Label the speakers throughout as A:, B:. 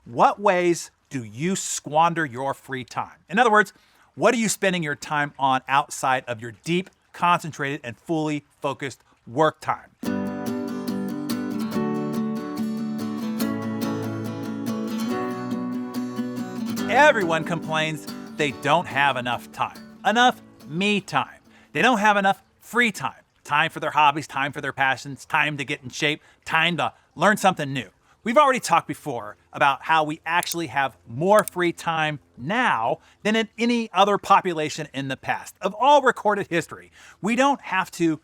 A: What ways do you squander your free time? In other words, what are you spending your time on outside of your deep, concentrated, and fully focused work time? Everyone complains they don't have enough time, enough me time. They don't have enough free time, time for their hobbies, time for their passions, time to get in shape, time to learn something new. We've already talked before about how we actually have more free time now than in any other population in the past. Of all recorded history, we don't have to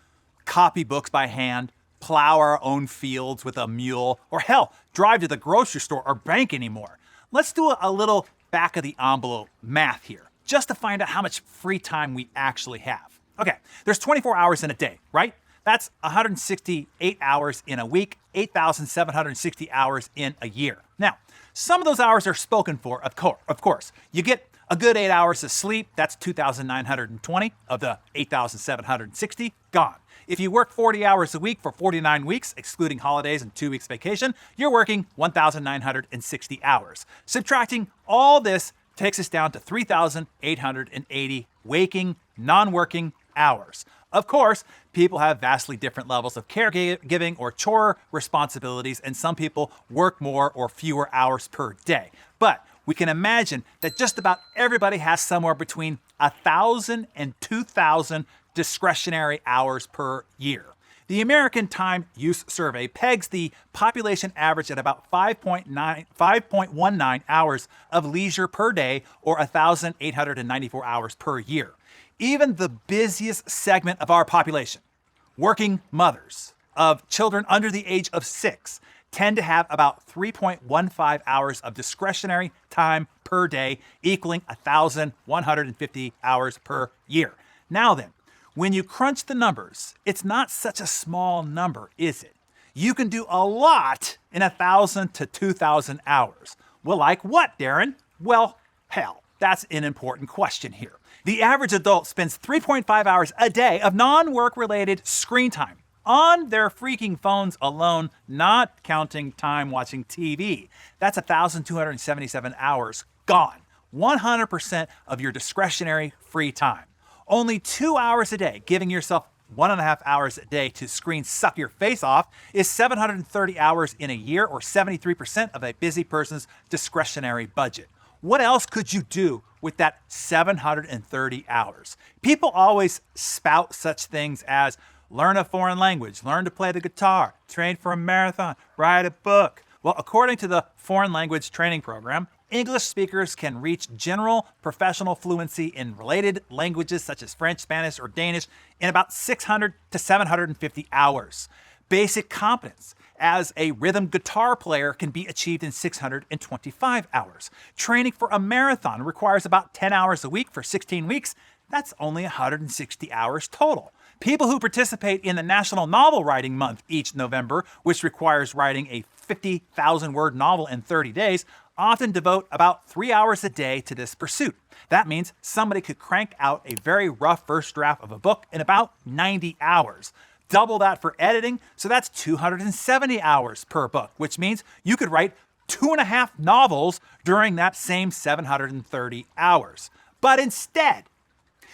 A: copy books by hand, plow our own fields with a mule, or hell, drive to the grocery store or bank anymore. Let's do a little back of the envelope math here, just to find out how much free time we actually have. Okay, there's 24 hours in a day, right? That's 168 hours in a week, 8,760 hours in a year. Now, some of those hours are spoken for, of course. You get a good 8 hours of sleep, that's 2,920 of the 8,760 gone. If you work 40 hours a week for 49 weeks, excluding holidays and 2 weeks vacation, you're working 1,960 hours. Subtracting all this takes us down to 3,880 waking, non-working hours. Of course, people have vastly different levels of caregiving or chore responsibilities, and some people work more or fewer hours per day. But we can imagine that just about everybody has somewhere between 1,000 and 2,000 discretionary hours per year. The American Time Use Survey pegs the population average at about 5.19 hours of leisure per day, or 1,894 hours per year. Even the busiest segment of our population, working mothers of children under the age of 6, tend to have about 3.15 hours of discretionary time per day, equaling 1,150 hours per year. Now then, when you crunch the numbers, it's not such a small number, is it? You can do a lot in 1,000 to 2,000 hours. Well, like what, Darren? Well, hell, that's an important question here. The average adult spends 3.5 hours a day of non-work related screen time on their freaking phones alone, not counting time watching TV. That's 1,277 hours gone. 100% of your discretionary free time. Only 2 hours a day, giving yourself 1.5 hours a day to screen suck your face off, is 730 hours in a year, or 73% of a busy person's discretionary budget. What else could you do with that 730 hours? People always spout such things as learn a foreign language, learn to play the guitar, train for a marathon, write a book. Well, according to the Foreign Language Training Program, English speakers can reach general professional fluency in related languages such as French, Spanish, or Danish in about 600 to 750 hours. Basic competence as a rhythm guitar player can be achieved in 625 hours. Training for a marathon requires about 10 hours a week for 16 weeks. That's only 160 hours total. People who participate in the National Novel Writing Month each November, which requires writing a 50,000-word novel in 30 days, often devote about 3 hours a day to this pursuit. That means somebody could crank out a very rough first draft of a book in about 90 hours. Double that for editing, so that's 270 hours per book, which means you could write 2.5 novels during that same 730 hours. But instead,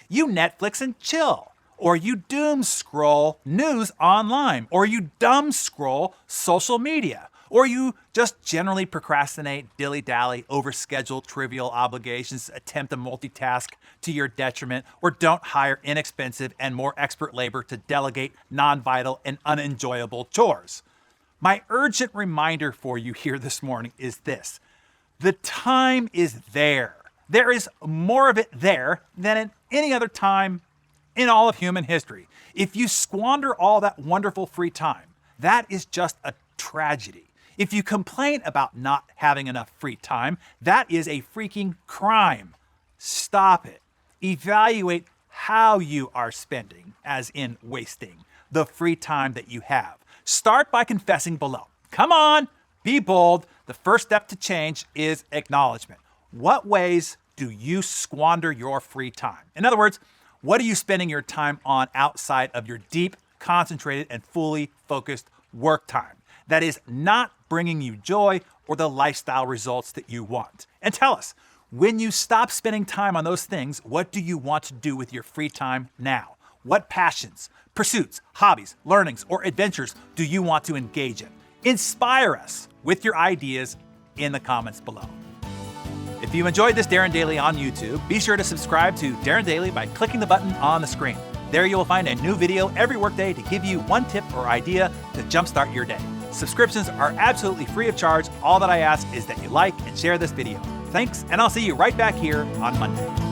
A: you Netflix and chill, or you doom scroll news online, or you dumb scroll social media, or you just generally procrastinate, dilly-dally, overschedule trivial obligations, attempt to multitask to your detriment, or don't hire inexpensive and more expert labor to delegate non-vital and unenjoyable chores. My urgent reminder for you here this morning is this: the time is there. There is more of it there than at any other time in all of human history. If you squander all that wonderful free time, that is just a tragedy. If you complain about not having enough free time, that is a freaking crime. Stop it. Evaluate how you are spending, as in wasting, the free time that you have. Start by confessing below. Come on, be bold. The first step to change is acknowledgement. What ways do you squander your free time? In other words, what are you spending your time on outside of your deep, concentrated, and fully focused work time? that is not bringing you joy or the lifestyle results that you want. And tell us, when you stop spending time on those things, what do you want to do with your free time now? What passions, pursuits, hobbies, learnings, or adventures do you want to engage in? Inspire us with your ideas in the comments below. If you enjoyed this Darren Daily on YouTube, be sure to subscribe to Darren Daily by clicking the button on the screen. There you will find a new video every workday to give you one tip or idea to jumpstart your day. Subscriptions are absolutely free of charge. All that I ask is that you like and share this video. Thanks, and I'll see you right back here on Monday.